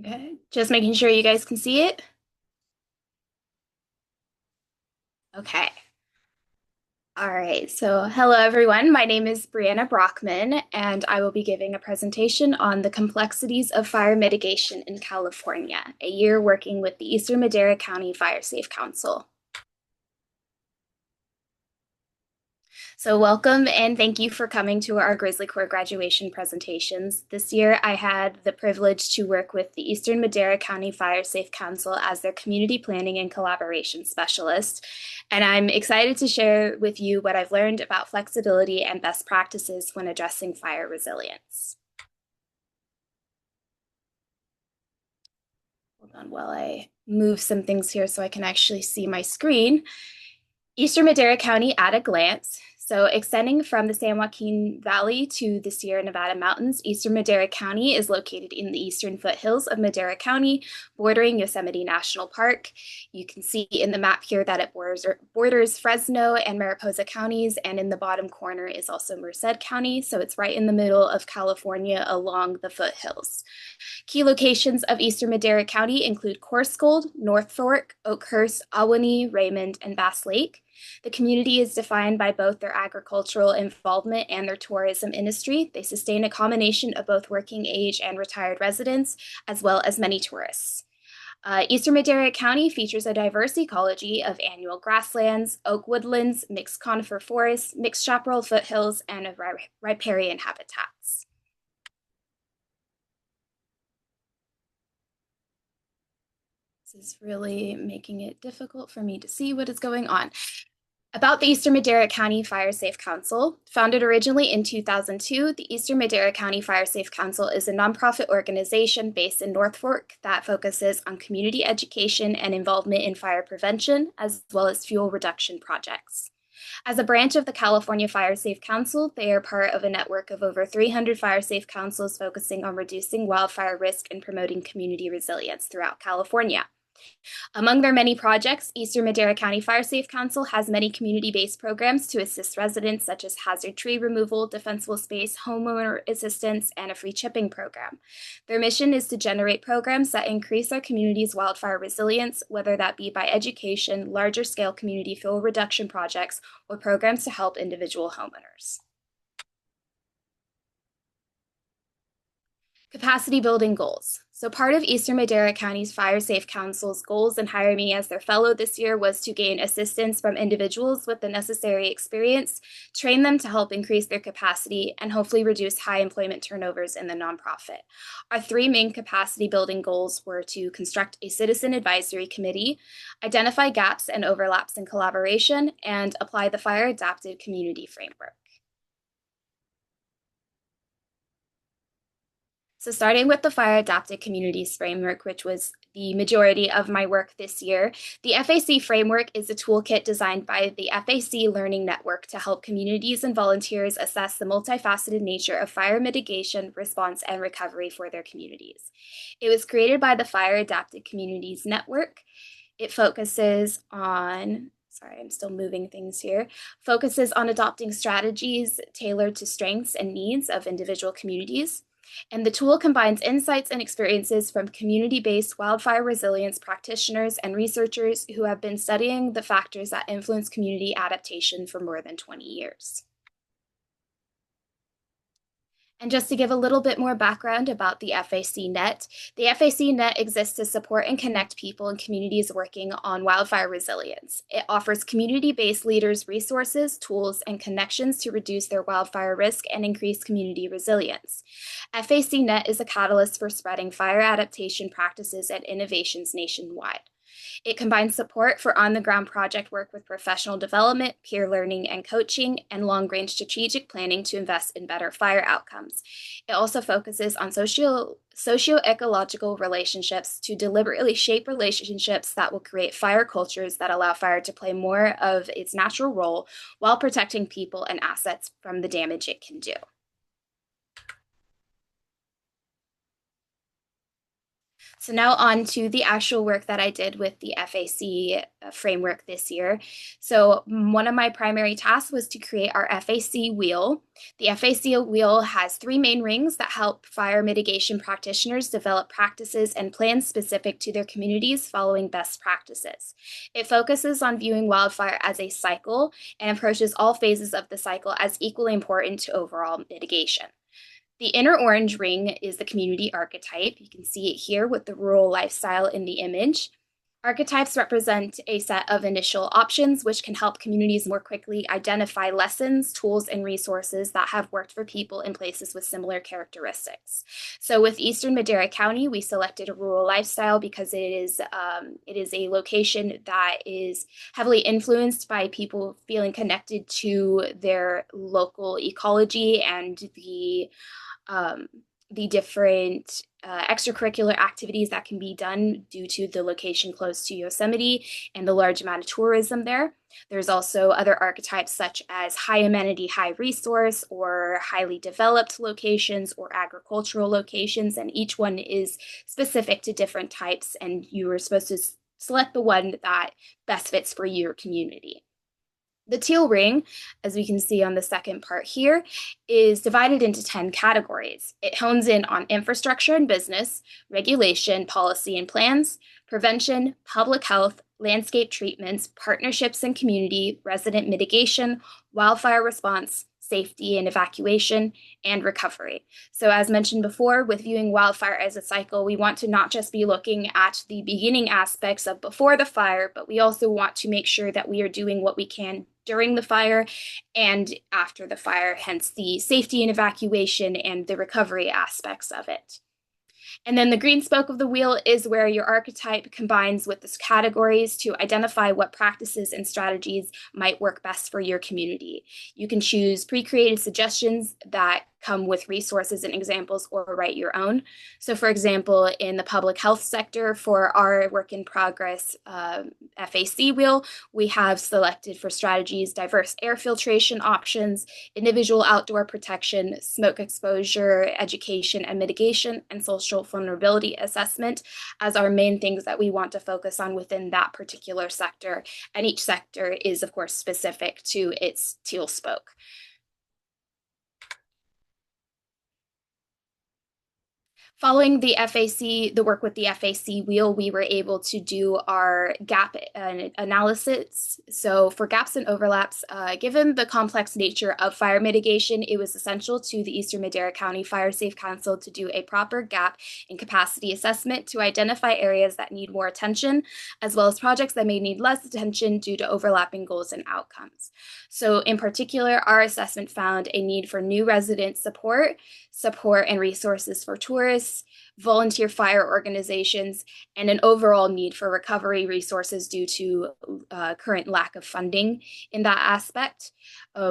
Okay, just making sure you guys can see it. Okay. All right. So, hello everyone. My name is Brianna Brockman, and I will be giving a presentation on the complexities of fire mitigation in California, a year working with the Eastern Madera County Fire Safe Council. So welcome and thank you for coming to our GrizzlyCorps graduation presentations. This year I had the privilege to work with the Eastern Madera County Fire Safe Council as their community planning and collaboration specialist. And I'm excited to share with you what I've learned about flexibility and best practices when addressing fire resilience. Hold on while I move some things here so I can actually see my screen. Eastern Madera County at a glance. So extending from the San Joaquin Valley to the Sierra Nevada mountains, Eastern Madera County is located in the eastern foothills of Madera County, bordering Yosemite National Park. You can see in the map here that it borders Fresno and Mariposa counties, and in the bottom corner is also Merced County, so it's right in the middle of California along the foothills. Key locations of Eastern Madera County include Coarsegold, North Fork, Oakhurst, Ahwahnee, Raymond, and Bass Lake. The community is defined by both their agricultural involvement and their tourism industry. They sustain a combination of both working age and retired residents, as well as many tourists. Eastern Madera County features a diverse ecology of annual grasslands, oak woodlands, mixed conifer forests, mixed chaparral foothills, and of riparian habitats. This is really making it difficult for me to see what is going on. About the Eastern Madera County Fire Safe Council. Founded originally in 2002, the Eastern Madera County Fire Safe Council is a nonprofit organization based in North Fork that focuses on community education and involvement in fire prevention, as well as fuel reduction projects. As a branch of the California Fire Safe Council, they are part of a network of over 300 fire safe councils focusing on reducing wildfire risk and promoting community resilience throughout California. Among their many projects, Eastern Madera County Fire Safe Council has many community-based programs to assist residents, such as hazard tree removal, defensible space, homeowner assistance, and a free chipping program. Their mission is to generate programs that increase our community's wildfire resilience, whether that be by education, larger-scale community fuel reduction projects, or programs to help individual homeowners. Capacity building goals. So part of Eastern Madera County's Fire Safe Council's goals in hiring me as their fellow this year was to gain assistance from individuals with the necessary experience, train them to help increase their capacity, and hopefully reduce high employment turnovers in the nonprofit. Our three main capacity building goals were to construct a citizen advisory committee, identify gaps and overlaps in collaboration, and apply the fire adapted community framework. So starting with the Fire Adapted Communities Framework, which was the majority of my work this year, the FAC framework is a toolkit designed by the FAC Learning Network to help communities and volunteers assess the multifaceted nature of fire mitigation, response, and recovery for their communities. It was created by the Fire Adapted Communities Network. It focuses on sorry, I'm still moving things here, focuses on adopting strategies tailored to strengths and needs of individual communities. And the tool combines insights and experiences from community-based wildfire resilience practitioners and researchers who have been studying the factors that influence community adaptation for more than 20 years. And just to give a little bit more background about the FAC Net, the FAC Net exists to support and connect people and communities working on wildfire resilience. It offers community-based leaders resources, tools, and connections to reduce their wildfire risk and increase community resilience. FAC Net is a catalyst for spreading fire adaptation practices and innovations nationwide. It combines support for on-the-ground project work with professional development, peer learning and coaching, and long-range strategic planning to invest in better fire outcomes. It also focuses on socio-ecological relationships to deliberately shape relationships that will create fire cultures that allow fire to play more of its natural role while protecting people and assets from the damage it can do. So now on to the actual work that I did with the FAC framework this year. So one of my primary tasks was to create our FAC wheel. The FAC wheel has three main rings that help fire mitigation practitioners develop practices and plans specific to their communities following best practices. It focuses on viewing wildfire as a cycle and approaches all phases of the cycle as equally important to overall mitigation. The inner orange ring is the community archetype. You can see it here with the rural lifestyle in the image. Archetypes represent a set of initial options which can help communities more quickly identify lessons, tools, and resources that have worked for people in places with similar characteristics. So with Eastern Madera County, we selected a rural lifestyle because it is a location that is heavily influenced by people feeling connected to their local ecology and the different extracurricular activities that can be done due to the location close to Yosemite and the large amount of tourism there. There's also other archetypes such as high amenity, high resource, or highly developed locations or agricultural locations, and each one is specific to different types, and you are supposed to select the one that best fits for your community. The teal ring, as we can see on the second part here, is divided into 10 categories. It hones in on infrastructure and business, regulation, policy and plans, prevention, public health, landscape treatments, partnerships and community, resident mitigation, wildfire response, safety and evacuation, and recovery. So as mentioned before, with viewing wildfire as a cycle, we want to not just be looking at the beginning aspects of before the fire, but we also want to make sure that we are doing what we can during the fire and after the fire, hence the safety and evacuation and the recovery aspects of it. And then the green spoke of the wheel is where your archetype combines with the categories to identify what practices and strategies might work best for your community. You can choose pre-created suggestions that come with resources and examples or write your own. So for example, in the public health sector for our work in progress FAC wheel, we have selected for strategies diverse air filtration options, individual outdoor protection, smoke exposure, education and mitigation, and social vulnerability assessment as our main things that we want to focus on within that particular sector. And each sector is, of course, specific to its teal spoke. Following the work with the FAC wheel, we were able to do our gap analysis. So for gaps and overlaps, given the complex nature of fire mitigation, it was essential to the Eastern Madera County Fire Safe Council to do a proper gap and capacity assessment to identify areas that need more attention, as well as projects that may need less attention due to overlapping goals and outcomes. So in particular, our assessment found a need for new resident support and resources for tourists, volunteer fire organizations, and an overall need for recovery resources due to current lack of funding in that aspect.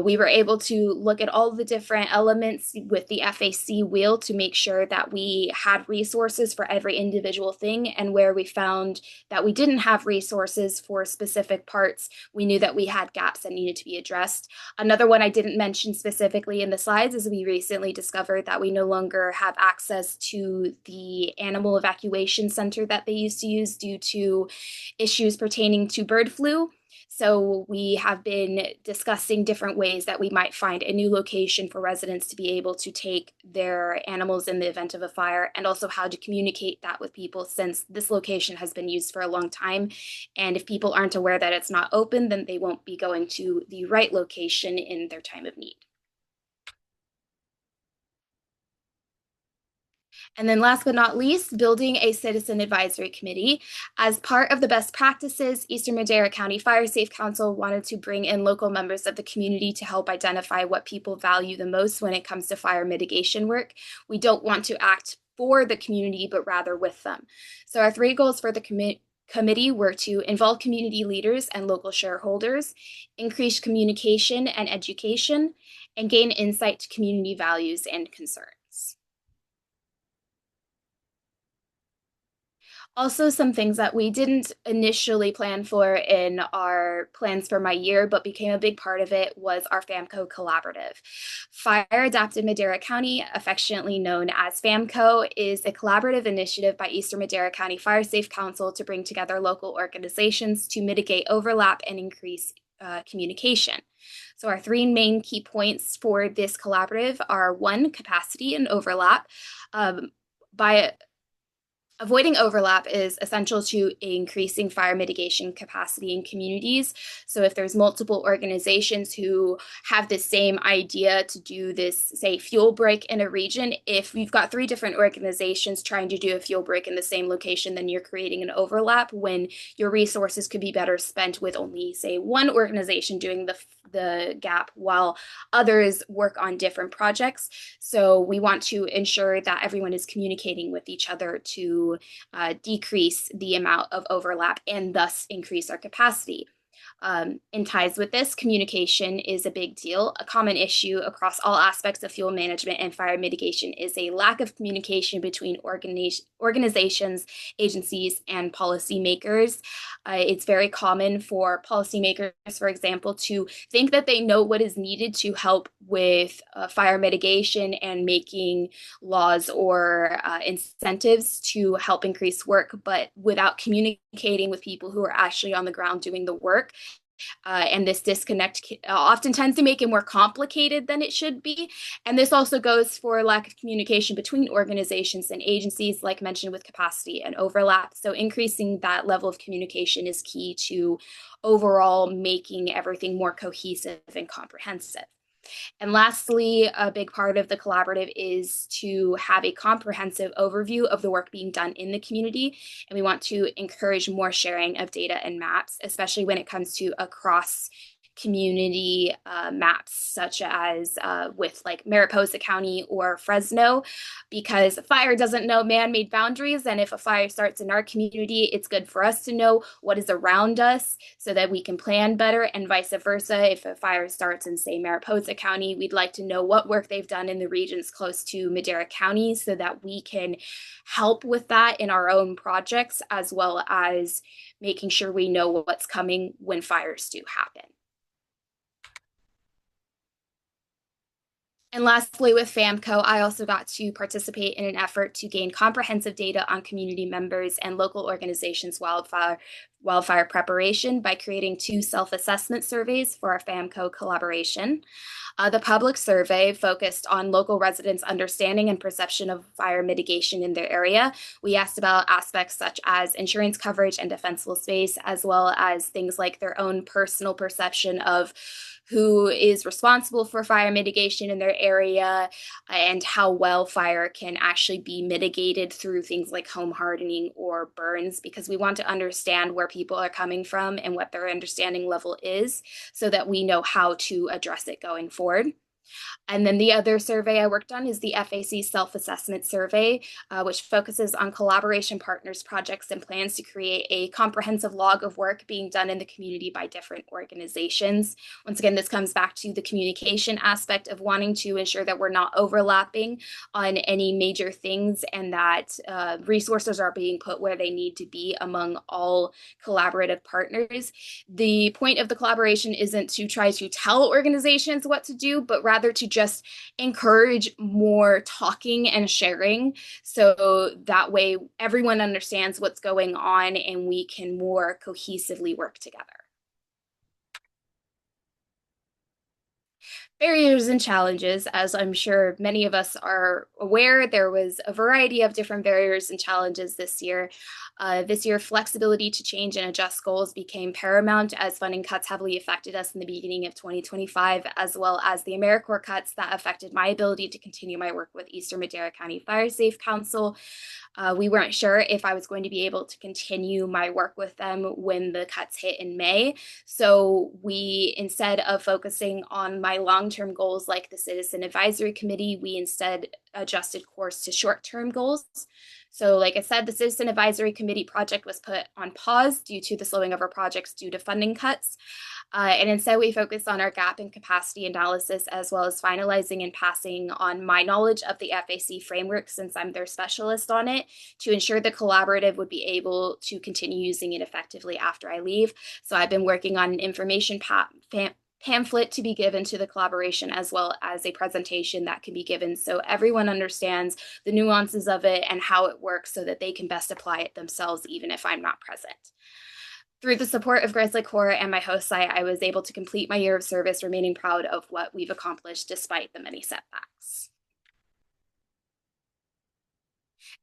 We were able to look at all the different elements with the FAC wheel to make sure that we had resources for every individual thing, and where we found that we didn't have resources for specific parts, we knew that we had gaps that needed to be addressed. Another one I didn't mention specifically in the slides is we recently discovered that we no longer have access to the animal evacuation center that they used to use due to issues pertaining to bird flu. So we have been discussing different ways that we might find a new location for residents to be able to take their animals in the event of a fire, and also how to communicate that with people, since this location has been used for a long time. And if people aren't aware that it's not open, then they won't be going to the right location in their time of need. And then last but not least, building a citizen advisory committee. As part of the best practices, Eastern Madera County Fire Safe Council wanted to bring in local members of the community to help identify what people value the most when it comes to fire mitigation work. We don't want to act for the community, but rather with them. So our three goals for the committee were to involve community leaders and local shareholders, increase communication and education, and gain insight to community values and concerns. Also, some things that we didn't initially plan for in our plans for my year, but became a big part of it was our FAMCO collaborative. Fire Adapted Madera County, affectionately known as FAMCO, is a collaborative initiative by Eastern Madera County Fire Safe Council to bring together local organizations to mitigate overlap and increase communication. So, our three main key points for this collaborative are one, capacity and overlap. By Avoiding overlap is essential to increasing fire mitigation capacity in communities. So if there's multiple organizations who have the same idea to do this, say, fuel break in a region, if we've got three different organizations trying to do a fuel break in the same location, then you're creating an overlap when your resources could be better spent with only, say, one organization doing the gap while others work on different projects. So we want to ensure that everyone is communicating with each other to decrease the amount of overlap and thus increase our capacity. In ties with this, communication is a big deal. A common issue across all aspects of fuel management and fire mitigation is a lack of communication between organizations, agencies, and policymakers. It's very common for policymakers, for example, to think that they know what is needed to help with fire mitigation and making laws or incentives to help increase work, but without communicating with people who are actually on the ground doing the work. And this disconnect often tends to make it more complicated than it should be. And this also goes for lack of communication between organizations and agencies, like mentioned with capacity and overlap. So increasing that level of communication is key to overall making everything more cohesive and comprehensive. And lastly, a big part of the collaborative is to have a comprehensive overview of the work being done in the community. And we want to encourage more sharing of data and maps, especially when it comes to across community maps, such as with like Mariposa County or Fresno, because fire doesn't know man-made boundaries. And if a fire starts in our community, it's good for us to know what is around us so that we can plan better, and vice versa. If a fire starts in, say, Mariposa County, we'd like to know what work they've done in the regions close to Madera County so that we can help with that in our own projects, as well as making sure we know what's coming when fires do happen. And lastly, with FAMCO, I also got to participate in an effort to gain comprehensive data on community members and local organizations' wildfire preparation by creating two self-assessment surveys for our FAMCO collaboration. The public survey focused on local residents' understanding and perception of fire mitigation in their area. We asked about aspects such as insurance coverage and defensible space, as well as things like their own personal perception of who is responsible for fire mitigation in their area and how well fire can actually be mitigated through things like home hardening or burns, because we want to understand where people are coming from and what their understanding level is so that we know how to address it going forward. And then the other survey I worked on is the FAC self-assessment survey, which focuses on collaboration partners, projects, and plans to create a comprehensive log of work being done in the community by different organizations. Once again, this comes back to the communication aspect of wanting to ensure that we're not overlapping on any major things, and that resources are being put where they need to be among all collaborative partners. The point of the collaboration isn't to try to tell organizations what to do, but rather to just encourage more talking and sharing, so that way everyone understands what's going on and we can more cohesively work together. Barriers and challenges, as I'm sure many of us are aware, there was a variety of different barriers and challenges this year. This year, flexibility to change and adjust goals became paramount as funding cuts heavily affected us in the beginning of 2025, as well as the AmeriCorps cuts that affected my ability to continue my work with Eastern Madera County Fire Safe Council. We weren't sure if I was going to be able to continue my work with them when the cuts hit in May. So we, instead of focusing on my long long-term goals like the Citizen Advisory Committee, we instead adjusted course to short-term goals. So like I said, the Citizen Advisory Committee project was put on pause due to the slowing of our projects due to funding cuts. And instead, we focus on our gap and capacity analysis, as well as finalizing and passing on my knowledge of the FAC framework, since I'm their specialist on it, to ensure the collaborative would be able to continue using it effectively after I leave. So I've been working on an information pamphlet to be given to the collaboration, as well as a presentation that can be given so everyone understands the nuances of it and how it works so that they can best apply it themselves, even if I'm not present. Through the support of GrizzlyCorps and my host site, I was able to complete my year of service, remaining proud of what we've accomplished despite the many setbacks.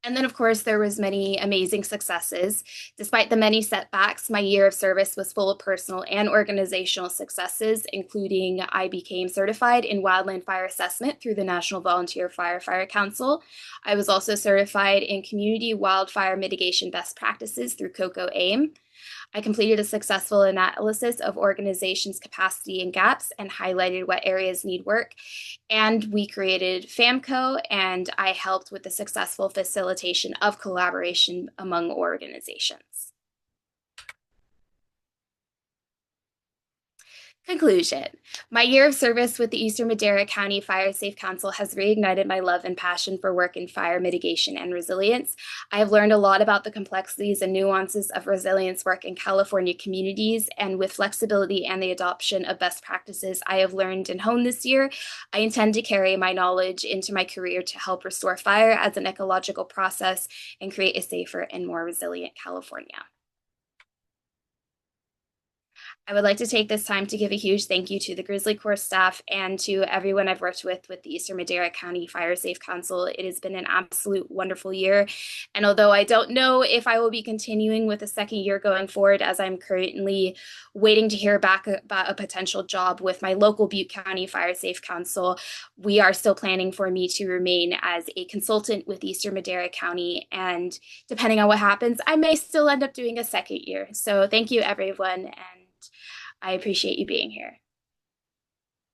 And then, of course, there was many amazing successes. Despite the many setbacks, my year of service was full of personal and organizational successes, including I became certified in wildland fire assessment through the National Volunteer Firefighter Council. I was also certified in community wildfire mitigation best practices through COCO AIM. I completed a successful analysis of organizations' capacity and gaps and highlighted what areas need work. And we created FAMCO, and I helped with the successful facilitation of collaboration among organizations. Conclusion. My year of service with the Eastern Madera County Fire Safe Council has reignited my love and passion for work in fire mitigation and resilience. I have learned a lot about the complexities and nuances of resilience work in California communities, and with flexibility and the adoption of best practices I have learned and honed this year, I intend to carry my knowledge into my career to help restore fire as an ecological process and create a safer and more resilient California. I would like to take this time to give a huge thank you to the GrizzlyCorps staff and to everyone I've worked with the Eastern Madera County Fire Safe Council. It has been an absolute wonderful year. And although I don't know if I will be continuing with a second year going forward, as I'm currently waiting to hear back about a potential job with my local Butte County Fire Safe Council, we are still planning for me to remain as a consultant with Eastern Madera County. And depending on what happens, I may still end up doing a second year. So thank you, everyone. And I appreciate you being here.